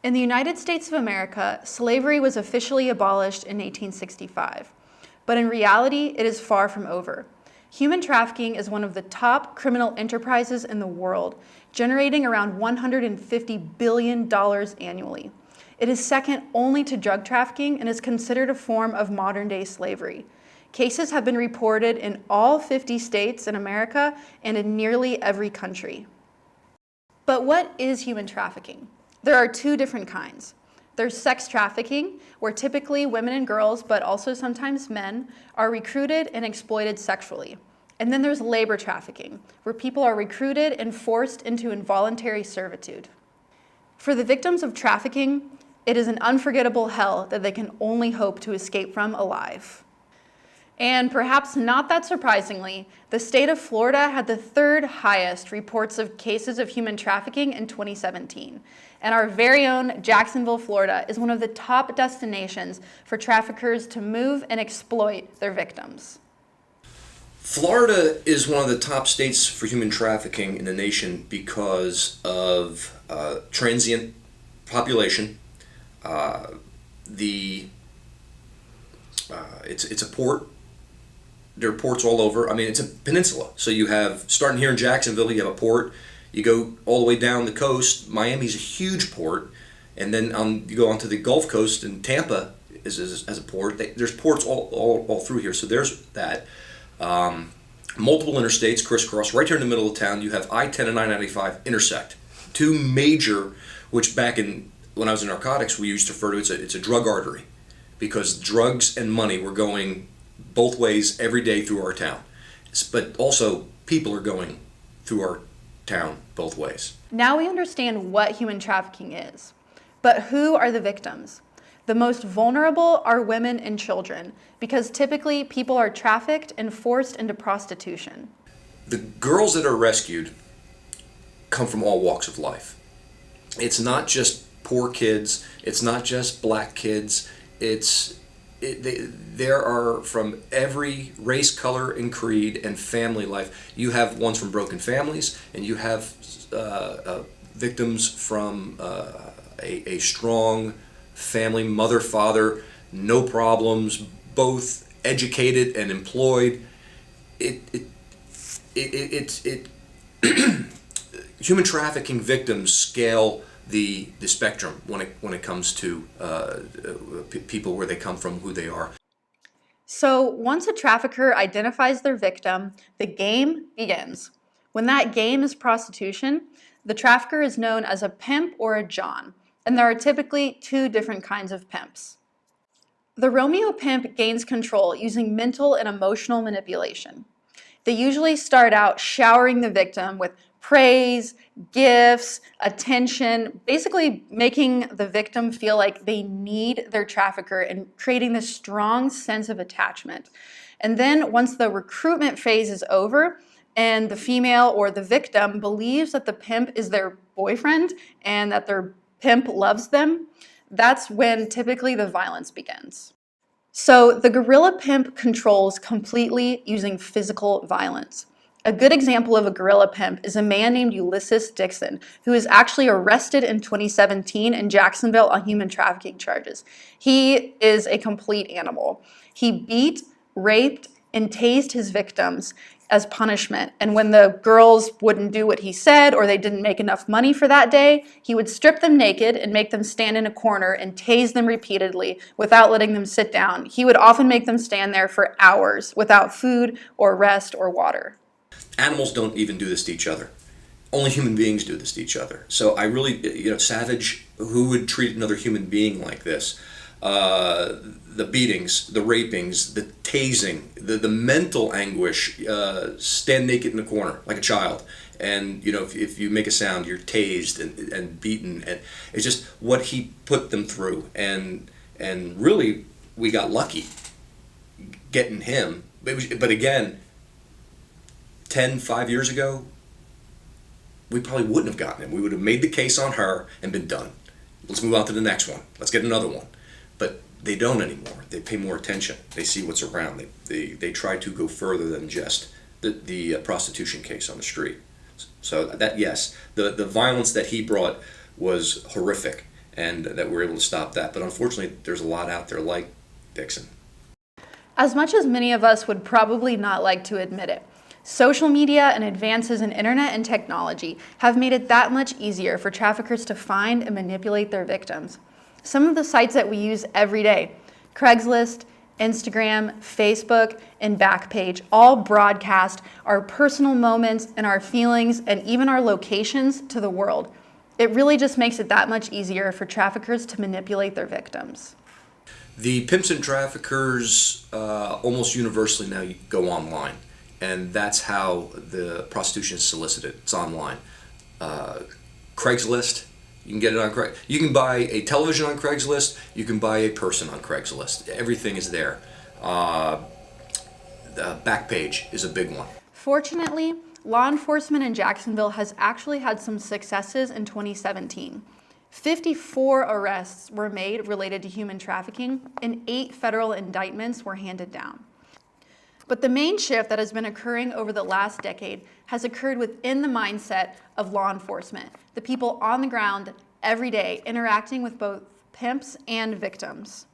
In the United States of America, slavery was officially abolished in 1865, but in reality, it is far from over. Human trafficking is one of the top criminal enterprises in the world, generating around $150 billion annually. It is second only to drug trafficking and is considered a form of modern-day slavery. Cases have been reported in all 50 states in America and in nearly every country. But what is human trafficking? There are two different kinds. There's sex trafficking, where typically women and girls, but also sometimes men, are recruited and exploited sexually. And then there's labor trafficking, where people are recruited and forced into involuntary servitude. For the victims of trafficking, it is an unforgettable hell that they can only hope to escape from alive. And perhaps not that surprisingly, the state of Florida had the third highest reports of cases of human trafficking in 2017. And our very own Jacksonville, Florida is one of the top destinations for traffickers to move and exploit their victims. Florida is one of the top states for human trafficking in the nation because of transient population. It's a port. There are ports all over. I mean, it's a peninsula. So you have, starting here in Jacksonville, you have a port. You go all the way down the coast. Miami's a huge port. And then you go onto the Gulf Coast, and Tampa is as a port. There's ports all through here. So there's that. Multiple interstates crisscross. Right here in the middle of town, you have I-10 and I-95 intersect. Two major, which when I was in narcotics, we used to refer to it's a drug artery, because drugs and money were going both ways every day through our town. But also, people are going through our town both ways. Now we understand what human trafficking is. But who are the victims? The most vulnerable are women and children, because typically people are trafficked and forced into prostitution. The girls that are rescued come from all walks of life. It's not just poor kids, it's not just black kids, there are from every race, color, and creed and family life. You have ones from broken families, and you have victims from a strong family, mother, father, no problems, both educated and employed. Human trafficking victims scale the spectrum when it comes to people, where they come from, who they are. So once a trafficker identifies their victim, the game begins. When that game is prostitution, the trafficker is known as a pimp or a John, and there are typically two different kinds of pimps. The Romeo Pimp gains control using mental and emotional manipulation. They usually start out showering the victim with praise, gifts, attention, basically making the victim feel like they need their trafficker and creating this strong sense of attachment. And then once the recruitment phase is over and the female or the victim believes that the pimp is their boyfriend and that their pimp loves them, that's when typically the violence begins. So the guerrilla pimp controls completely using physical violence. A good example of a guerrilla pimp is a man named Ulysses Dixon, who was actually arrested in 2017 in Jacksonville on human trafficking charges. He is a complete animal. He beat, raped, and tased his victims as punishment. And when the girls wouldn't do what he said, or they didn't make enough money for that day, he would strip them naked and make them stand in a corner and tase them repeatedly without letting them sit down. He would often make them stand there for hours without food or rest or water. Animals don't even do this to each other. Only human beings do this to each other. So I really, savage, who would treat another human being like this? The beatings, the rapings, the tasing, the mental anguish, stand naked in the corner like a child. And, if you make a sound, you're tased and beaten. And it's just what he put them through. And really, we got lucky getting him. But again, 5 years ago, we probably wouldn't have gotten him. We would have made the case on her and been done. Let's move on to the next one. Let's get another one. But they don't anymore. They pay more attention. They see what's around. They try to go further than just the prostitution case on the street. So that, yes, the violence that he brought was horrific. and that we're able to stop that. But unfortunately, there's a lot out there like Dixon. As much as many of us would probably not like to admit it, social media and advances in internet and technology have made it that much easier for traffickers to find and manipulate their victims. Some of the sites that we use every day, Craigslist, Instagram, Facebook, and Backpage, all broadcast our personal moments and our feelings and even our locations to the world. It really just makes it that much easier for traffickers to manipulate their victims. The pimps and traffickers almost universally now go online, and that's how the prostitution is solicited. It's online. Craigslist, you can get it on Craigslist. You can buy a television on Craigslist. You can buy a person on Craigslist. Everything is there. The Backpage is a big one. Fortunately, law enforcement in Jacksonville has actually had some successes in 2017. 54 arrests were made related to human trafficking, and 8 federal indictments were handed down. But the main shift that has been occurring over the last decade has occurred within the mindset of law enforcement, the people on the ground every day interacting with both pimps and victims.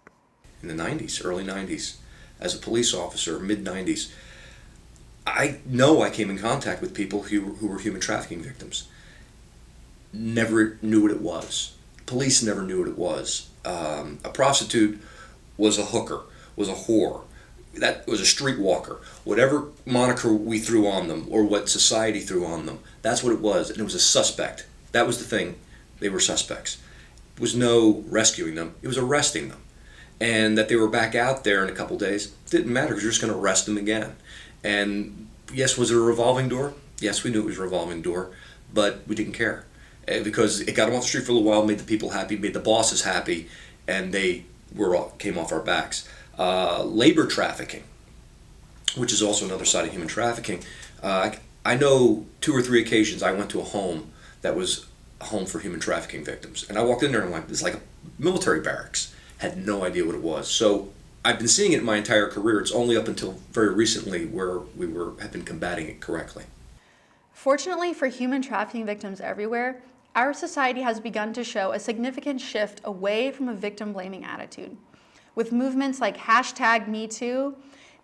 In the 90s, early 90s, as a police officer, mid-90s, I know I came in contact with people who were human trafficking victims. Never knew what it was. Police never knew what it was. A prostitute was a hooker, was a whore. That was a streetwalker. Whatever moniker we threw on them or what society threw on them, that's what it was. And it was a suspect. That was the thing. They were suspects. It was no rescuing them. It was arresting them. And that they were back out there in a couple days, it didn't matter because you're just going to arrest them again. And yes, was it a revolving door? Yes, we knew it was a revolving door, but we didn't care. Because it got them off the street for a little while, made the people happy, made the bosses happy, and they came off our backs. Labor trafficking, which is also another side of human trafficking. I know 2 or 3 occasions I went to a home that was a home for human trafficking victims. And I walked in there and I'm like, it's like a military barracks. Had no idea what it was. So I've been seeing it my entire career. It's only up until very recently where have been combating it correctly. Fortunately for human trafficking victims everywhere, our society has begun to show a significant shift away from a victim-blaming attitude. With movements like #MeToo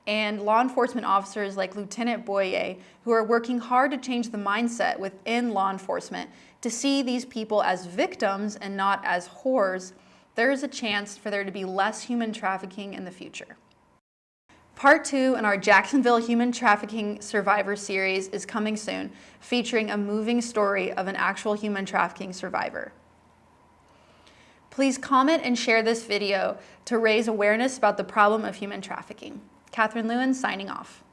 and law enforcement officers like Lieutenant Boyer, who are working hard to change the mindset within law enforcement to see these people as victims and not as whores, there is a chance for there to be less human trafficking in the future. Part 2 in our Jacksonville Human Trafficking Survivor series is coming soon, featuring a moving story of an actual human trafficking survivor. Please comment and share this video to raise awareness about the problem of human trafficking. Catherine Lewin signing off.